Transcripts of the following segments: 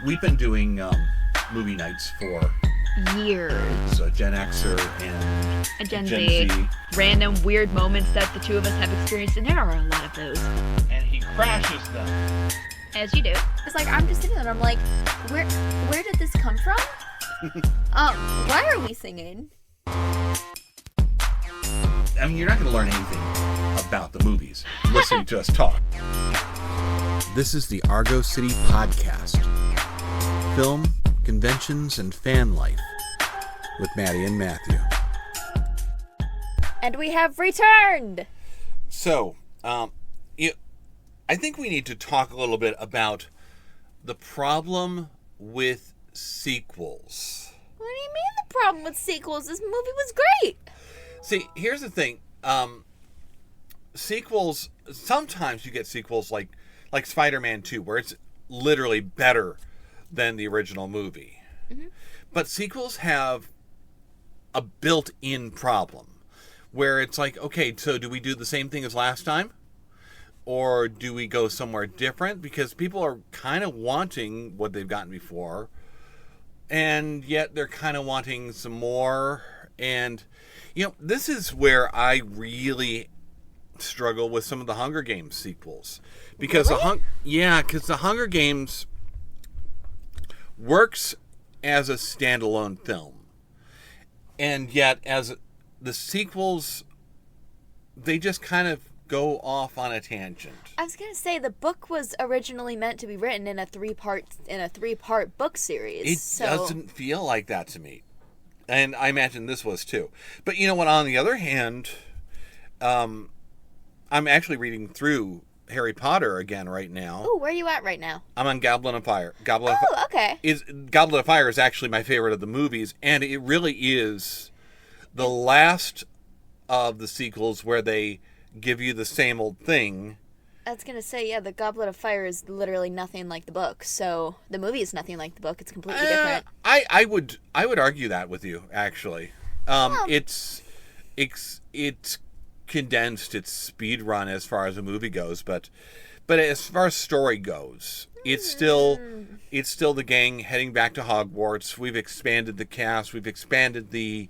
We've been doing movie nights for years. a Gen Xer and A Gen Z. Random weird moments that the two of us have experienced, and there are a lot of those. And he crashes them. As you do. It's like, I'm just sitting there and I'm like, where did this come from? Why are we singing? I mean, you're not going to learn anything about the movies listening to us talk. This is the Argo City Podcast. Film, conventions, and fan life with Maddie and Matthew. And we have returned! So, I think we need to talk a little bit about the problem with sequels. What do you mean the problem with sequels? This movie was great! See, here's the thing. Sequels, sometimes you get sequels like Spider-Man 2, where it's literally better than the original movie. Mm-hmm. But sequels have a built-in problem, where it's like, okay, so do we do the same thing as last time? Or do we go somewhere different? Because people are kind of wanting what they've gotten before, and yet they're kind of wanting some more. And, this is where I really struggle with some of the Hunger Games sequels. Because really? Because the Hunger Games works as a standalone film. And yet, as the sequels, they just kind of go off on a tangent. I was gonna say, the book was originally meant to be written in a three-part book series. It doesn't feel like that to me. And I imagine this was too. But you know what, on the other hand, I'm actually reading through Harry Potter again right now. Oh, where are you at right now? I'm on Goblet of Fire. Okay. Goblet of Fire is actually my favorite of the movies, and it really is the last of the sequels where they give you the same old thing. I was gonna say, the Goblet of Fire is literally nothing like the book, so the movie is nothing like the book. It's completely different. I would argue that with you, actually. It's condensed, it's speed run as far as a movie goes, but as far as story goes, it's still the gang heading back to Hogwarts. We've expanded the cast, we've expanded the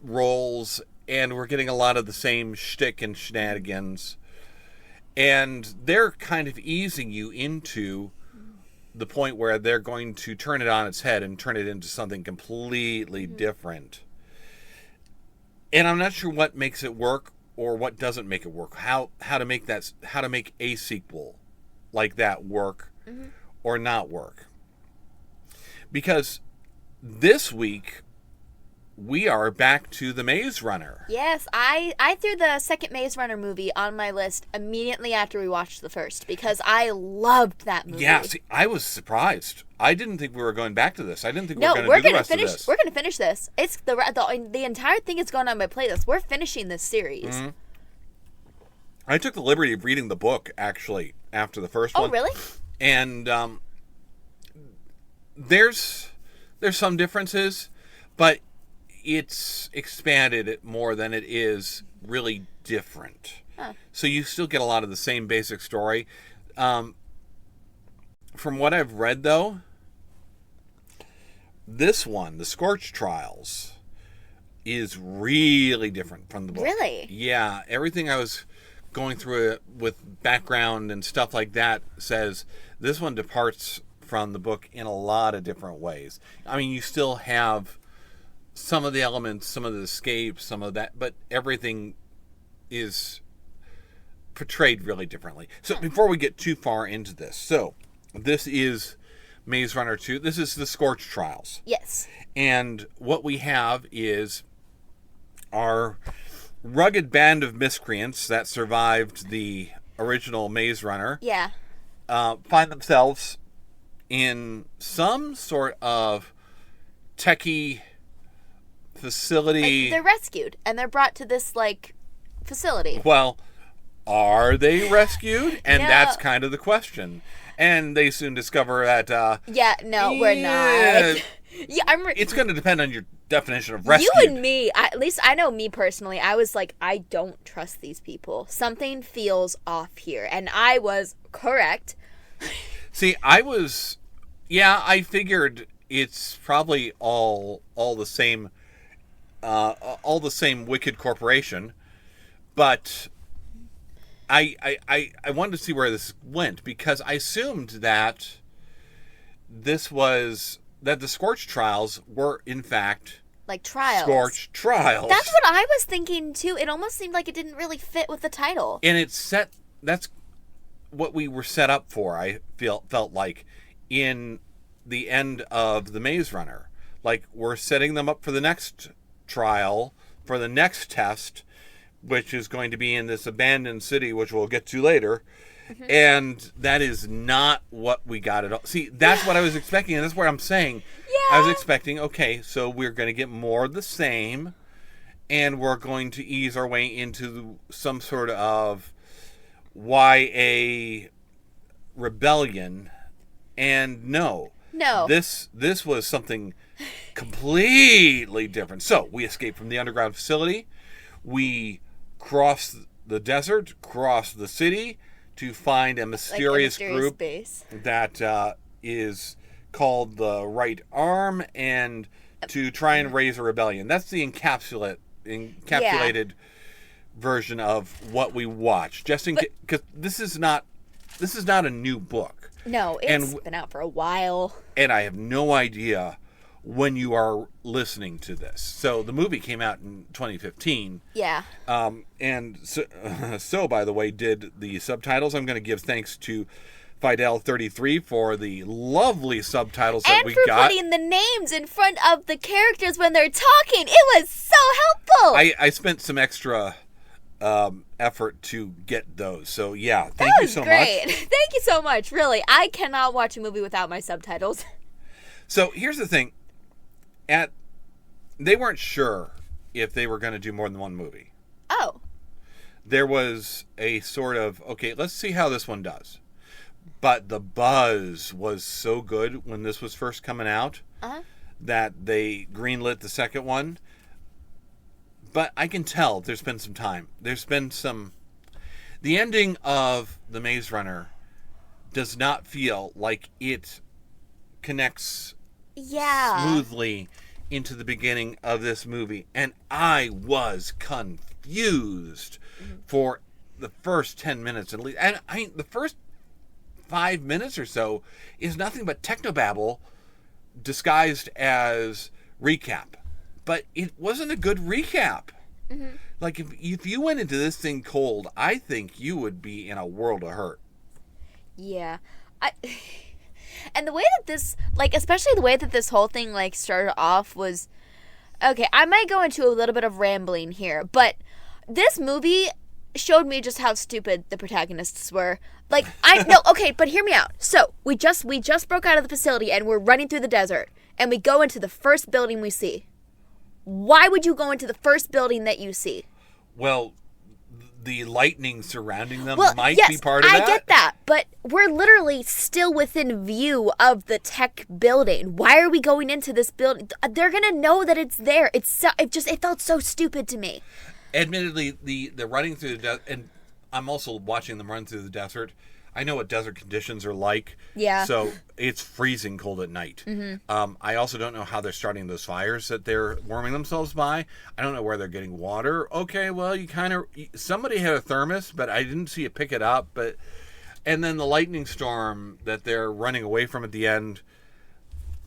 roles, and we're getting a lot of the same shtick and shenanigans, and they're kind of easing you into the point where they're going to turn it on its head and turn it into something completely different. And I'm not sure what makes it work or what doesn't make it work. How to make a sequel like that work or not work. Because this week we are back to the Maze Runner. Yes, I threw the second Maze Runner movie on my list immediately after we watched the first because I loved that movie. Yeah, see, I was surprised. I didn't think we were going back to this. I didn't think we were going to do the rest of this. We're going to finish this. It's the entire thing is going on my playlist. We're finishing this series. Mm-hmm. I took the liberty of reading the book, actually, after the first one. Oh, really? And there's some differences, but it's expanded it more than it is really different. Huh. So you still get a lot of the same basic story. From what I've read, though, this one, the Scorch Trials, is really different from the book. Really? Yeah. Everything I was going through it with background and stuff like that says this one departs from the book in a lot of different ways. I mean, you still have some of the elements, some of the escapes, some of that, but everything is portrayed really differently. So before we get too far into this, so this is Maze Runner 2. This is the Scorch Trials. Yes. And what we have is our rugged band of miscreants that survived the original Maze Runner. Yeah. Find themselves in some sort of techie facility. They're rescued, and they're brought to this, facility. Well, are they rescued? And No. that's kind of the question. And they soon discover that... We're not. Yeah, it's going to depend on your definition of rescued. You and me, at least I know me personally, I was like, I don't trust these people. Something feels off here. And I was correct. See, I figured it's probably all the same wicked corporation, but I wanted to see where this went, because I assumed that the Scorch Trials were in fact like trials. Scorch Trials. That's what I was thinking too. It almost seemed like it didn't really fit with the title. And that's what we were set up for. I felt like in the end of the Maze Runner, like we're setting them up for the next trial, for the next test, which is going to be in this abandoned city, which we'll get to later. Mm-hmm. And that is not what we got at all. See, that's what I was expecting, and that's what I'm saying. Yeah. I was expecting, okay, so we're going to get more of the same, and we're going to ease our way into some sort of YA rebellion. And no. This was something completely different. So, we escape from the underground facility. We cross the desert, cross the city, to find a mysterious group base that is called the Right Arm, and to try and raise a rebellion. That's the encapsulated version of what we watch. Just in because this is not a new book. No, it's been out for a while. And I have no idea when you are listening to this. So the movie came out in 2015. Yeah. And so, by the way, did the subtitles. I'm going to give thanks to Fidel33 for the lovely subtitles that we got. And for putting the names in front of the characters when they're talking. It was so helpful. I spent some extra effort to get those. So, yeah, thank you so great. much. Thank you so much. Really, I cannot watch a movie without my subtitles. So, here's the thing. They weren't sure if they were going to do more than one movie. Oh. There was a sort of, okay, let's see how this one does. But the buzz was so good when this was first coming out that they greenlit the second one. But I can tell there's been some time. There's been the ending of The Maze Runner does not feel like it connects smoothly into the beginning of this movie. And I was confused for the first 10 minutes at least. And the first 5 minutes or so is nothing but technobabble disguised as recap. But it wasn't a good recap. Mm-hmm. Like, if you went into this thing cold, I think you would be in a world of hurt. Yeah. And the way that this, like, especially the way that this whole thing, like, started off was, okay, I might go into a little bit of rambling here, but this movie showed me just how stupid the protagonists were. Like, okay, but hear me out. So, we just broke out of the facility, and we're running through the desert, and we go into the first building we see. Why would you go into the first building that you see? Well, the lightning surrounding them might be part of that. I get that, but we're literally still within view of the tech building. Why are we going into this building? They're gonna know that it's there. It felt so stupid to me. Admittedly, the running through the desert, and I'm also watching them run through the desert. I know what desert conditions are like. Yeah. So it's freezing cold at night. Mm-hmm. I also don't know how they're starting those fires that they're warming themselves by. I don't know where they're getting water. Okay, well, somebody had a thermos, but I didn't see it pick it up. And then the lightning storm that they're running away from at the end.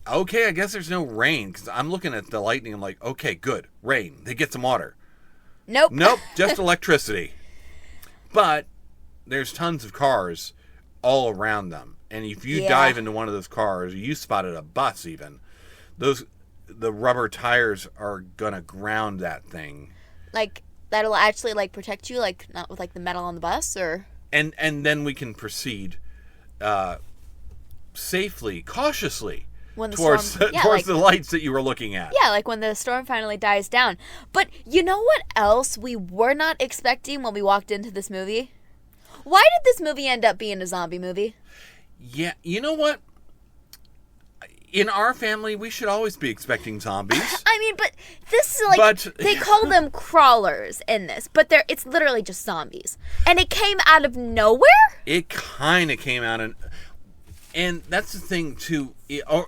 Okay, I guess there's no rain, because I'm looking at the lightning. I'm like, okay, good, rain. They get some water. Nope, just electricity. But there's tons of cars all around them. And if you dive into one of those cars, you spotted a bus even, the rubber tires are going to ground that thing. Like, that'll actually, like, protect you, like, not with, like, the metal on the bus, or? And then we can proceed safely, cautiously, towards the lights that you were looking at. Yeah, like when the storm finally dies down. But you know what else we were not expecting when we walked into this movie? Why did this movie end up being a zombie movie? Yeah, you know what? in our family, we should always be expecting zombies. I mean, but this is like, they call them crawlers in this, but it's literally just zombies. And it came out of nowhere? It kind of came out, and that's the thing, too. I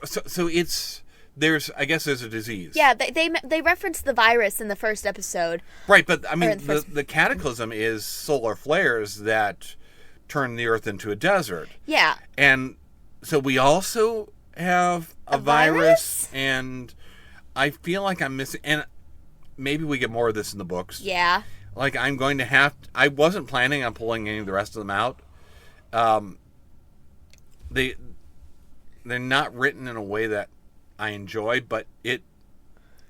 guess there's a disease. Yeah, they referenced the virus in the first episode. Right, but I mean, the cataclysm is solar flares that turn the Earth into a desert. Yeah. And so we also have a virus, and I feel like I'm missing, and maybe we get more of this in the books. Yeah. Like, I'm going to I wasn't planning on pulling any of the rest of them out. They're not written in a way that I enjoy, but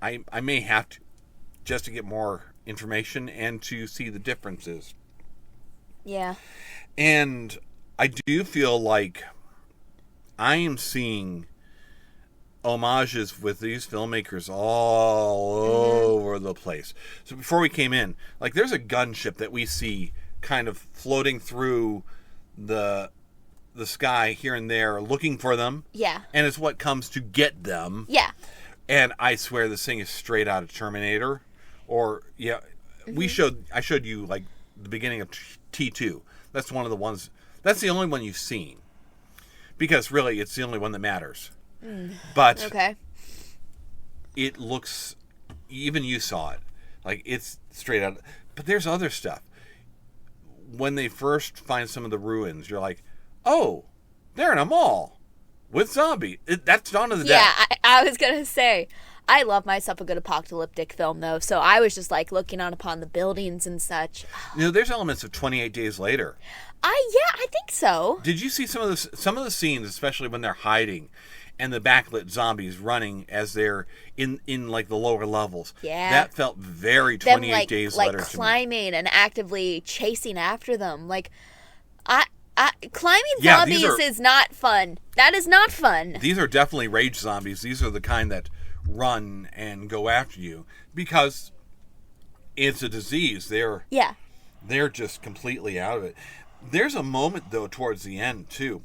I may have to, just to get more information and to see the differences. Yeah. And I do feel like I am seeing homages with these filmmakers all over the place. So before we came in, like, there's a gunship that we see kind of floating through the sky here and there looking for them. Yeah. And it's what comes to get them. Yeah. And I swear this thing is straight out of Terminator. Or, yeah, I showed you, like, the beginning of T2. That's one of the ones, that's the only one you've seen. Because, really, it's the only one that matters. But okay. It looks, even you saw it, like, it's straight out. But there's other stuff. When they first find some of the ruins, you're like, oh, they're in a mall with zombies. That's Dawn of the Dead. Yeah, I was going to say, I love myself a good apocalyptic film, though, so I was just, like, looking out upon the buildings and such. There's elements of 28 Days Later. Yeah, I think so. Did you see some of the scenes, especially when they're hiding, and the backlit zombies running as they're in like the lower levels? Yeah. That felt very 28 Days Later to me. Like climbing and actively chasing after them. Like, climbing zombies is not fun. That is not fun. These are definitely rage zombies. These are the kind that run and go after you because it's a disease. They're just completely out of it. There's a moment, though, towards the end, too,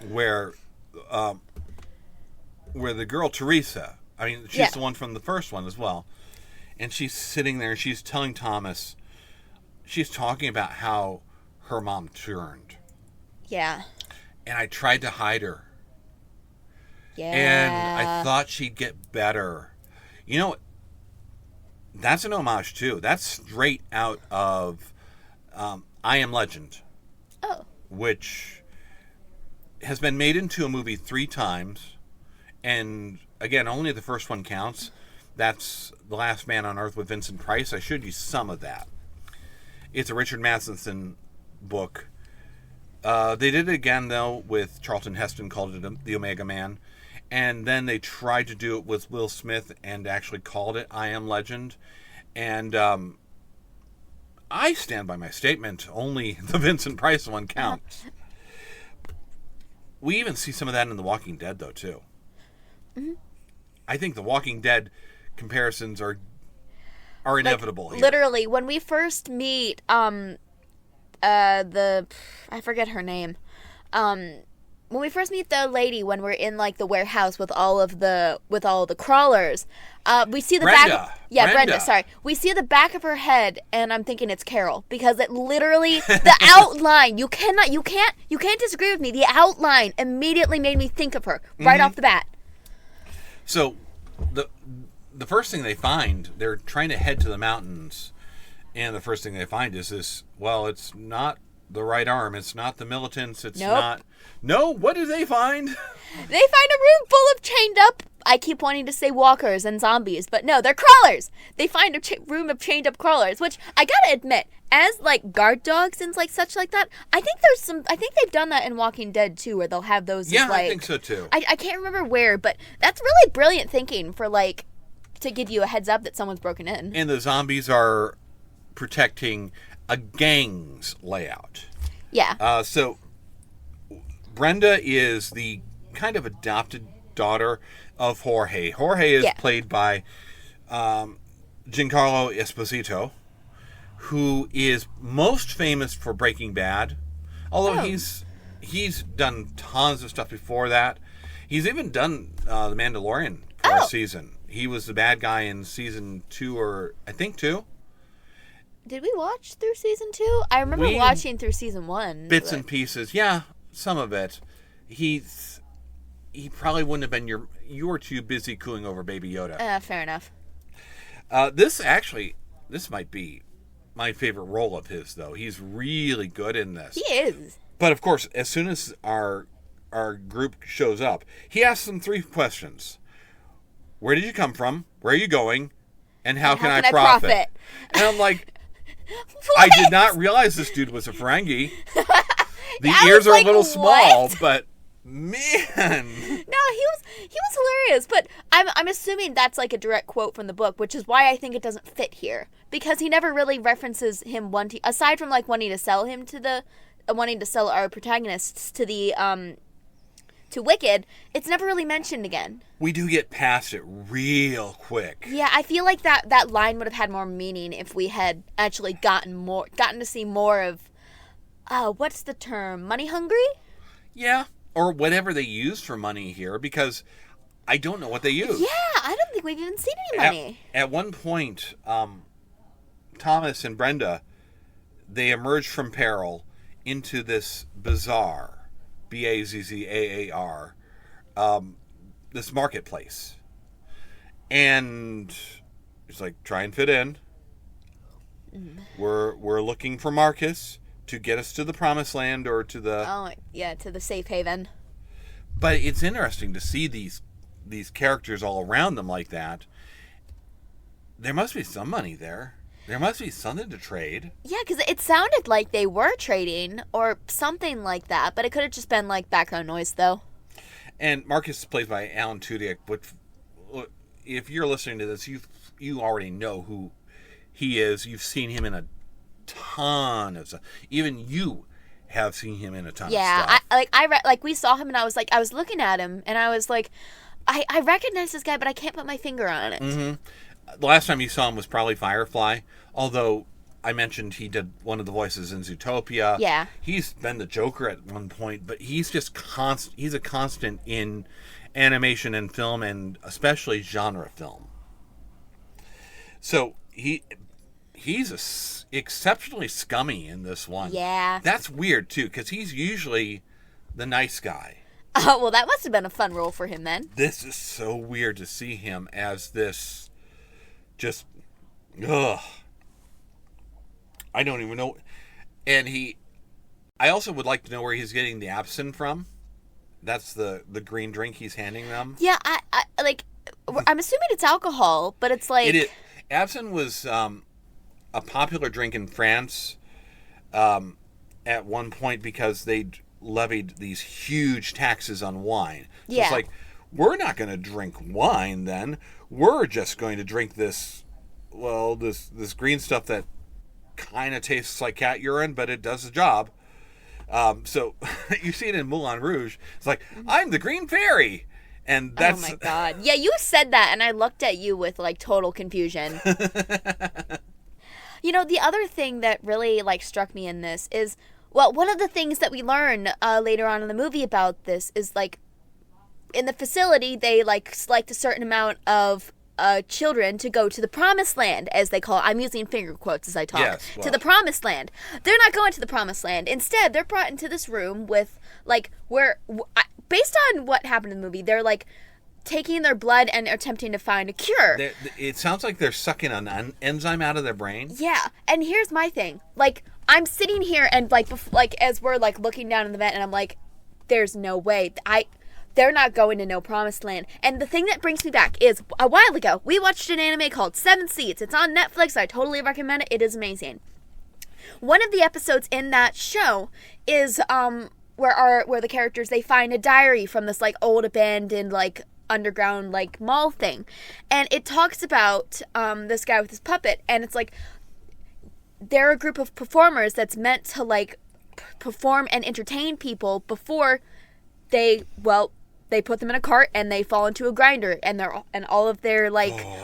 where the girl, Teresa, I mean, she's the one from the first one as well, and she's sitting there, and she's telling Thomas, she's talking about how her mom turned. Yeah. And I tried to hide her. Yeah. And I thought she'd get better. You know, that's an homage, too. That's straight out of I Am Legend. Oh. Which has been made into a movie 3 times. And, again, only the first one counts. That's The Last Man on Earth with Vincent Price. I showed you some of that. It's a Richard Matheson book. They did it again, though, with Charlton Heston, called it The Omega Man. And then they tried to do it with Will Smith and actually called it I Am Legend. And I stand by my statement. Only the Vincent Price one counts. We even see some of that in The Walking Dead, though, too. Mm-hmm. I think The Walking Dead comparisons are inevitable here. Literally, when we first meet I forget her name. When we first meet the lady, when we're in like the warehouse with all the crawlers, we see the back. Brenda. Sorry, we see the back of her head, and I'm thinking it's Carol because it literally the outline. You can't disagree with me. The outline immediately made me think of her right off the bat. So, the first thing they find, they're trying to head to the mountains, and the first thing they find is this. Well, it's not the right arm. It's not the militants. It's not. No, what do they find? They find a room full of chained up, I keep wanting to say walkers and zombies, but no, they're crawlers. They find a room of chained up crawlers, which I gotta admit, as like guard dogs and like such like that, I think they've done that in Walking Dead too, where they'll have those. Yeah, like, I think so too. I can't remember where, but that's really brilliant thinking for like to give you a heads up that someone's broken in. And the zombies are protecting a gang's layout. Yeah. So Brenda is the kind of adopted daughter of Jorge. Jorge is played by Giancarlo Esposito, who is most famous for Breaking Bad. Although he's done tons of stuff before that. He's even done The Mandalorian for a season. He was the bad guy in season 2 or I think 2. Did we watch through season 2? I remember watching through season 1. Bits and pieces. Yeah, some of it. He probably wouldn't have been you were too busy cooing over Baby Yoda. Fair enough. This might be my favorite role of his, though. He's really good in this. He is. But of course, as soon as our group shows up, he asks them 3 questions. Where did you come from? Where are you going? And how can I profit? And I'm like, I did not realize this dude was a Ferengi. The ears are a little small, but man. No, he was hilarious, but I'm assuming that's like a direct quote from the book, which is why I think it doesn't fit here, because he never really references him wanting, aside from like wanting to sell our protagonists to the to Wicked, it's never really mentioned again. We do get past it real quick. Yeah, I feel like that line would have had more meaning if we had actually gotten to see more of what's the term? Money hungry? Yeah. Or whatever they use for money here, because I don't know what they use. Yeah, I don't think we've even seen any money. At one point, Thomas and Brenda, they emerged from peril into this bazaar, Bazzaar, this marketplace. And it's like, try and fit in. We're looking for Marcus to get us to the promised land or to the... to the safe haven. But it's interesting to see these characters all around them like that. There must be some money there. There must be something to trade. Yeah, because it sounded like they were trading or something like that, but it could have just been like background noise, though. And Marcus is played by Alan Tudyk, but if you're listening to this, you already know who he is. You've seen him in a ton of stuff. Even you have seen him in a ton of stuff. Yeah, we saw him, and I was looking at him, and I was like, I recognize this guy, but I can't put my finger on it. Mm-hmm. The last time you saw him was probably Firefly, although I mentioned he did one of the voices in Zootopia. Yeah. He's been the Joker at one point, but he's just he's a constant in animation and film, and especially genre film. So he's exceptionally scummy in this one. Yeah. That's weird, too, because he's usually the nice guy. Oh, well, that must have been a fun role for him then. This is so weird to see him as this just, ugh. I don't even know. And I also would like to know where he's getting the absinthe from. That's the green drink he's handing them. Yeah, I'm assuming it's alcohol, but it's like... Absinthe was a popular drink in France at one point because they levied these huge taxes on wine. So it's like, we're not going to drink wine then. We're just going to drink this green stuff that kind of tastes like cat urine, but it does the job. So you see it in Moulin Rouge. It's like, I'm the Green Fairy. And that's... Oh my God. Yeah, you said that, and I looked at you with, like, total confusion. You know, the other thing that really, like, struck me in this is, well, one of the things that we learn later on in the movie about this is, like, in the facility, they, like, select a certain amount of children to go to the promised land, as they call it. I'm using finger quotes as I talk. Yes, well. To the promised land. They're not going to the promised land. Instead, they're brought into this room with, like, based on what happened in the movie, they're, like, taking their blood and attempting to find a cure. It sounds like they're sucking an enzyme out of their brain. Yeah, and here's my thing. Like, I'm sitting here and, like, as we're, like, looking down in the vent, and I'm like, there's no way. They're not going to no promised land. And the thing that brings me back is, a while ago, we watched an anime called 7 Seeds. It's on Netflix. I totally recommend it. It is amazing. One of the episodes in that show is where the characters, they find a diary from this, like, old abandoned, like, underground, like, mall thing. And it talks about this guy with his puppet. And it's like, they're a group of performers that's meant to, like, perform and entertain people before they they put them in a cart and they fall into a grinder, and all of their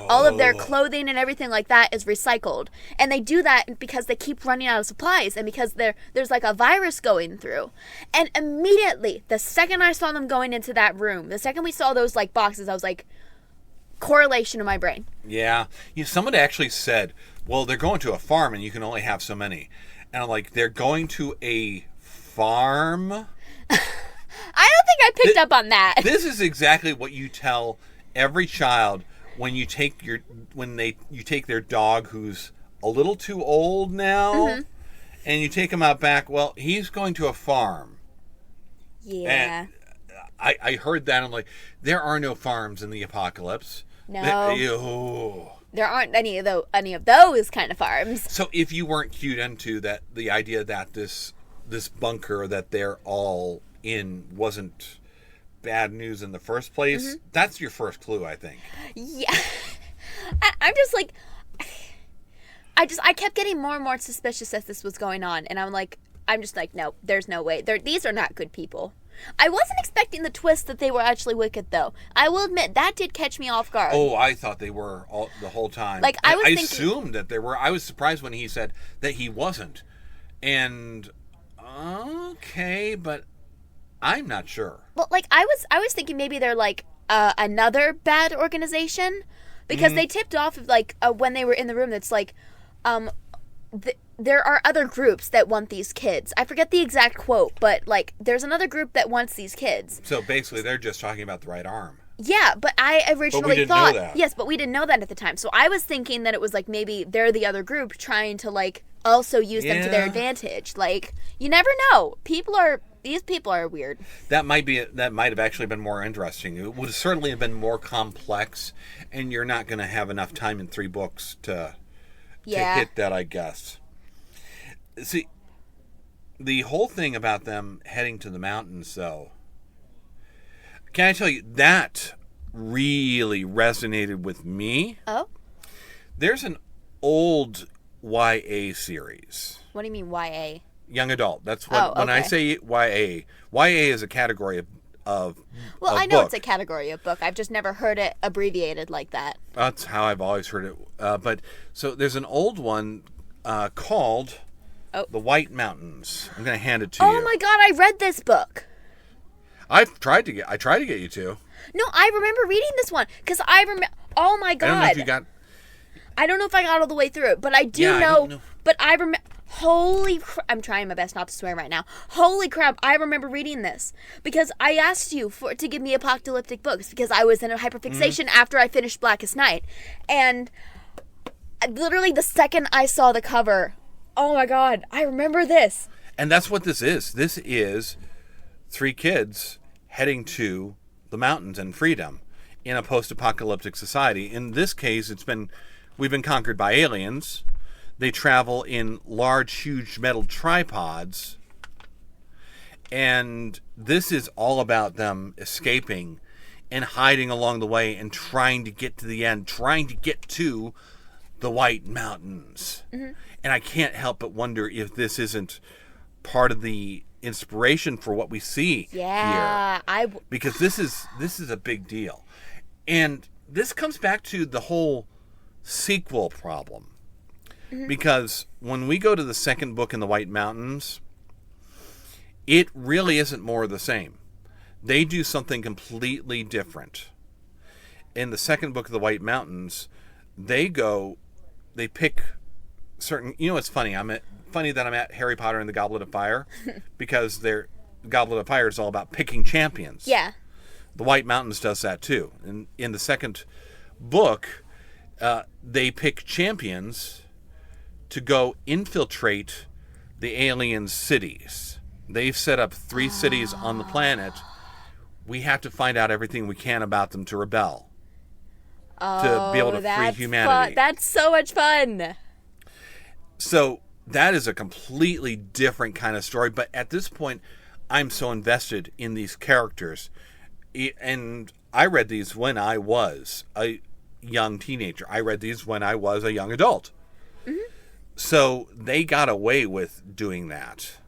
all of their clothing and everything like that is recycled. And they do that because they keep running out of supplies, and because there's like a virus going through. And immediately, the second I saw them going into that room, the second we saw those like boxes, I was like, correlation in my brain. Yeah. Someone actually said, well, they're going to a farm and you can only have so many. And I'm like, they're going to a farm? I don't think I picked up on that. This is exactly what you tell every child when you take their dog who's a little too old now, and you take him out back. Well, he's going to a farm. Yeah. And I heard that. I'm like, there are no farms in the apocalypse. No. There aren't any of those kind of farms. So if you weren't cued into that, the idea that this bunker that they're all in wasn't bad news in the first place, that's your first clue, I think. Yeah. I'm just like, I kept getting more and more suspicious as this was going on, and I'm just like, no, there's no way. These are not good people. I wasn't expecting the twist that they were actually wicked, though. I will admit, that did catch me off guard. Oh, I thought they were the whole time. Like, I assumed that they were. I was surprised when he said that he wasn't. And, okay, but I'm not sure. Well, like, I was thinking maybe they're, like, another bad organization. Because they tipped off of, like, when they were in the room, that's like, there are other groups that want these kids. I forget the exact quote, but, like, there's another group that wants these kids. So basically, they're just talking about the right arm. Yeah, but I originally thought... know that. Yes, but we didn't know that at the time. So I was thinking that it was, like, maybe they're the other group trying to, like, also use them to their advantage. Like, you never know. These people are weird. That might have actually been more interesting. It would certainly have been more complex, and you're not going to have enough time in 3 books to hit that, I guess. See, the whole thing about them heading to the mountains, though, can I tell you, that really resonated with me. Oh? There's an old YA series. What do you mean, YA? Young adult. That's what when I say YA. YA is a category of Well, I know book. it's a category of book. I've just never heard it abbreviated like that. That's how I've always heard it. But so there's an old one called The White Mountains. I'm going to hand it to you. Oh my god, I read this book. I tried to get you to. No, I remember reading this one because I remember. Oh my god! I don't know if you got. I don't know if I got all the way through it, but I do know. I don't know. But I remember. I'm trying my best not to swear right now. Holy crap! I remember reading this because I asked you to give me apocalyptic books because I was in a hyperfixation after I finished Blackest Night, and literally the second I saw the cover, oh my god! I remember this. And that's what this is. This is 3 kids heading to the mountains and freedom in a post-apocalyptic society. In this case, we've been conquered by aliens. They travel in large, huge metal tripods. And this is all about them escaping and hiding along the way and trying to get to the end, trying to get to the White Mountains. Mm-hmm. And I can't help but wonder if this isn't part of the inspiration for what we see here. Because this is a big deal. And this comes back to the whole sequel problem. Mm-hmm. Because when we go to the second book in the White Mountains, it really isn't more of the same. They do something completely different. In the second book of the White Mountains, they pick certain... You know, it's funny. Funny that I'm at Harry Potter and the Goblet of Fire because their Goblet of Fire is all about picking champions. Yeah. The White Mountains does that too. In the second book, they pick champions to go infiltrate the alien cities. They've set up 3 cities on the planet. We have to find out everything we can about them to rebel. To be able to free humanity. That's so much fun. So that is a completely different kind of story. But at this point, I'm so invested in these characters. And I read these when I was a young teenager. I read these when I was a young adult. Mm-hmm. So they got away with doing that.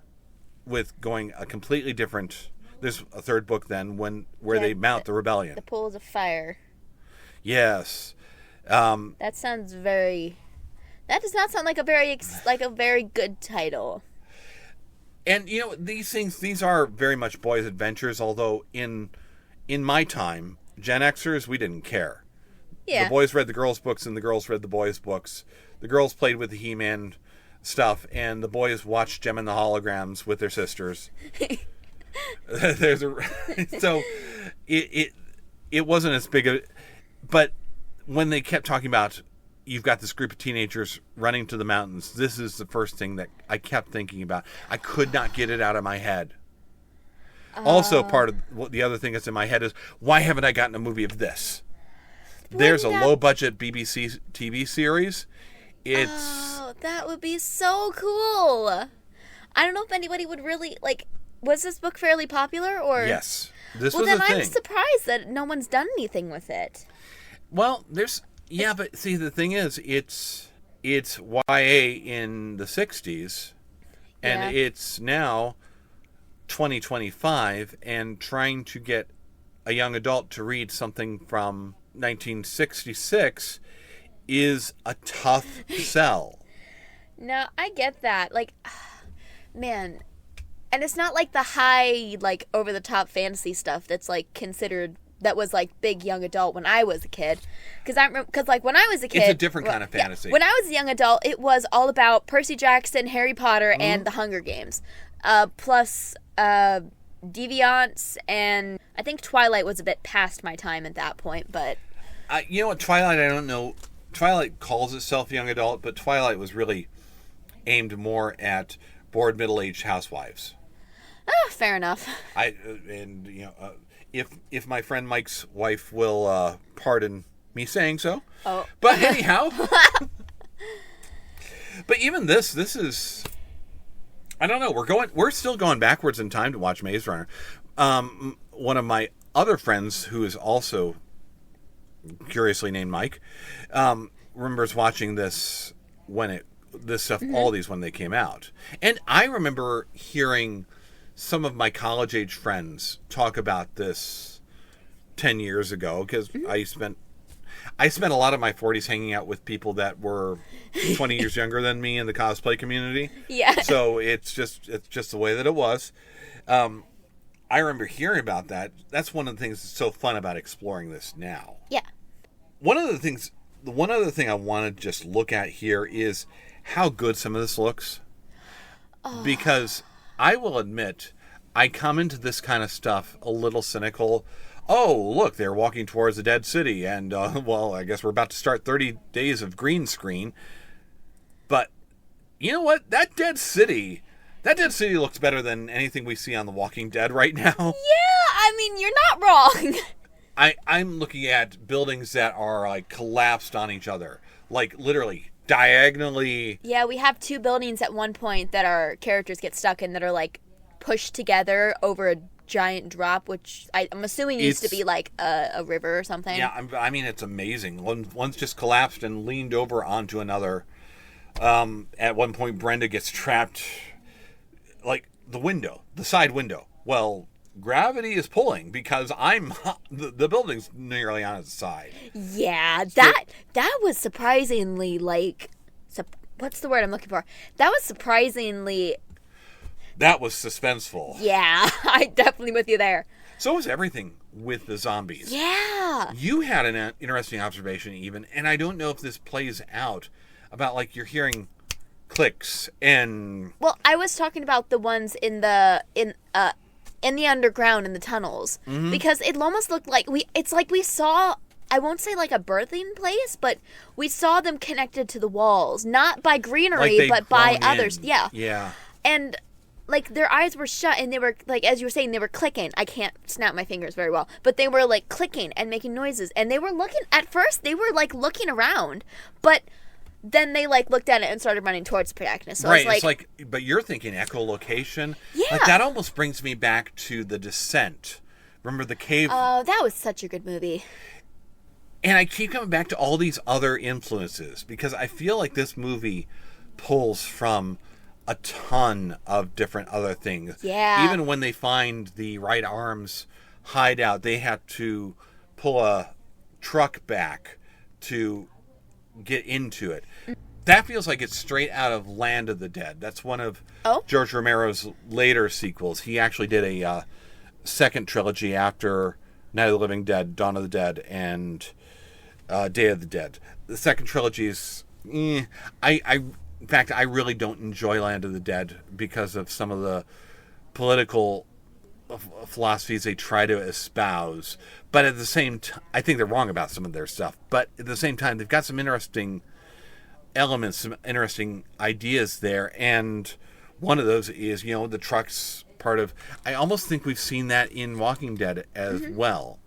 With going a completely different there's a third book then where they mount the rebellion. The Pools of Fire. Yes. That sounds very... That does not sound like a very good title. And, you know, these are very much boys' adventures, although in my time, Gen Xers, we didn't care. Yeah. The boys read the girls' books and the girls read the boys' books. The girls played with the He-Man stuff, and the boys watched Gem and the Holograms with their sisters. So it wasn't as big a... But when they kept talking about, you've got this group of teenagers running to the mountains, this is the first thing that I kept thinking about. I could not get it out of my head. Also, part of the other thing that's in my head is, why haven't I gotten a movie of this? There's a low-budget BBC TV series. Oh, that would be so cool. I don't know if anybody would really, like... Was this book fairly popular, or... Yes. This well, was a thing. then I'm surprised that no one's done anything with it. Well, yeah, but see, the thing is, it's YA in the 60s, and it's now 2025, and trying to get a young adult to read something from 1966 is a tough sell. No, I get that. Like, man, and it's not like the high, like, over-the-top fantasy stuff that's, like, considered... That was, like, big young adult when I was a kid. Because like, when I was a kid... It's a different kind of fantasy. Yeah, when I was a young adult, it was all about Percy Jackson, Harry Potter, and the Hunger Games. Plus, Deviants, and I think Twilight was a bit past my time at that point, but... You know what, Twilight, I don't know. Twilight calls itself young adult, but Twilight was really aimed more at bored middle-aged housewives. Fair enough. If my friend Mike's wife will pardon me saying so. Oh. But anyhow. But even this is, I don't know, we're still going backwards in time to watch Maze Runner. One of my other friends, who is also curiously named Mike, remembers watching this all these when they came out. And I remember hearing some of my college-age friends talk about this 10 years ago, because I spent a lot of my 40s hanging out with people that were 20 years younger than me in the cosplay community. Yeah. So it's just the way that it was. I remember hearing about that. That's one of the things that's so fun about exploring this now. Yeah. One other thing I want to just look at here is how good some of this looks. Oh. Because I will admit, I come into this kind of stuff a little cynical. Oh, look, they're walking towards the dead city, and, well, I guess we're about to start 30 days of green screen. But, you know what? That dead city looks better than anything we see on The Walking Dead right now. Yeah, I mean, you're not wrong. I'm looking at buildings that are, like, collapsed on each other. Like, literally, diagonally. Yeah, we have two buildings at one point that our characters get stuck in that are, like, pushed together over a giant drop, which I'm assuming used to be, like, a river or something. Yeah, I mean, it's amazing. One's just collapsed and leaned over onto another. At one point, Brenda gets trapped, like, the side window. Well, gravity is pulling because the building's nearly on its side. Yeah, that was surprisingly, like, what's the word I'm looking for? That was surprisingly... That was suspenseful. Yeah, I'm definitely with you there. So was everything with the zombies. Yeah. You had an interesting observation even, and I don't know if this plays out, about, like, you're hearing clicks and... Well, I was talking about the ones in the underground, in the tunnels. Mm-hmm. Because it almost looked like it's like we saw, I won't say like a birthing place, but we saw them connected to the walls. Not by greenery, but by others. Yeah. Yeah. And, like, their eyes were shut, and they were, like, as you were saying, they were clicking. I can't snap my fingers very well. But they were, like, clicking and making noises. And they were looking, at first, they were, like, looking around. But then they, like, looked at it and started running towards the protagonist. So right, it's like, but you're thinking echolocation. Yeah. Like, that almost brings me back to The Descent. Remember the cave? Oh, that was such a good movie. And I keep coming back to all these other influences, because I feel like this movie pulls from a ton of different other things. Yeah. Even when they find the Right Arms hideout, they have to pull a truck back to get into it. That feels like it's straight out of Land of the Dead. That's one of George Romero's later sequels. He actually did a second trilogy after Night of the Living Dead, Dawn of the Dead, and Day of the Dead. The second trilogy is... in fact, I really don't enjoy Land of the Dead because of some of the political philosophies they try to espouse. But at the same time, I think they're wrong about some of their stuff. But at the same time, they've got some interesting elements, some interesting ideas there. And one of those is, the truck's part of... I almost think we've seen that in Walking Dead as well.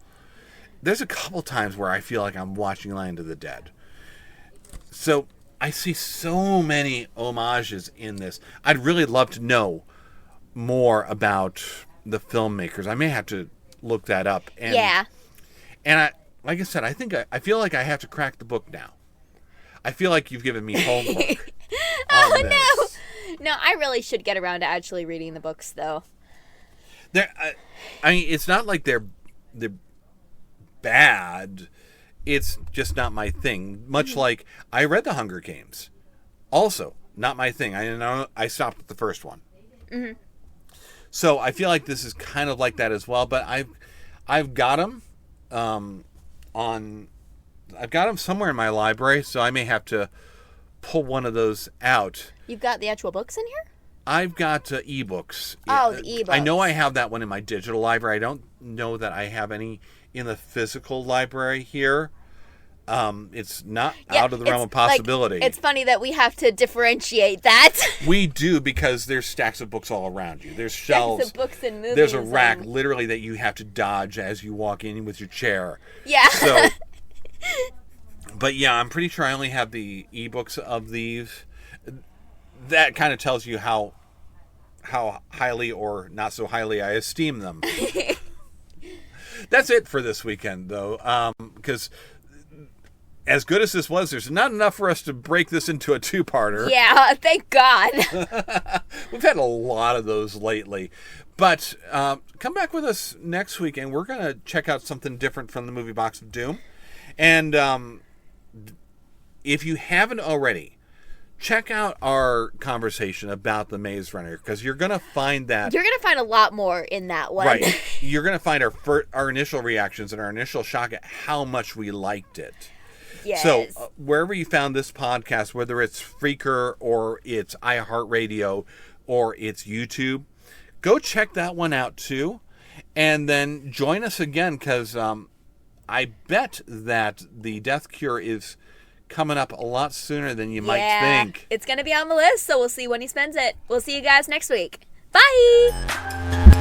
There's a couple times where I feel like I'm watching Land of the Dead. So I see so many homages in this. I'd really love to know more about the filmmakers. I may have to look that up. And, And like I said, I feel like I have to crack the book now. I feel like you've given me homework. No! No, I really should get around to actually reading the books, though. It's not like they're bad. It's just not my thing. Much like I read The Hunger Games. Also, not my thing. I stopped at the first one. Mm-hmm. So I feel like this is kind of like that as well. But I've got them I've got them somewhere in my library, so I may have to pull one of those out. You've got the actual books in here? I've got ebooks. Oh, the ebooks. I know I have that one in my digital library. I don't know that I have any in the physical library here. It's not out of the realm of possibility. It's funny that we have to differentiate that. We do, because there's stacks of books all around you. There's shelves. Stacks of books and movies. There's a rack literally that you have to dodge as you walk in with your chair. Yeah. So, but yeah, I'm pretty sure I only have the ebooks of these. That kind of tells you how highly or not so highly I esteem them. That's it for this weekend, though, because as good as this was, there's not enough for us to break this into a two-parter. Yeah, thank God. We've had a lot of those lately. But come back with us next week, and we're going to check out something different from the Movie Box of Doom. And if you haven't already, check out our conversation about the Maze Runner, because you're going to find that... You're going to find a lot more in that one. Right. You're going to find our initial reactions and our initial shock at how much we liked it. Yes. So wherever you found this podcast, whether it's Freaker or it's iHeartRadio or it's YouTube, go check that one out too. And then join us again, because I bet that the Death Cure is coming up a lot sooner than you might think. It's going to be on the list, so we'll see when he spends it. We'll see you guys next week. Bye!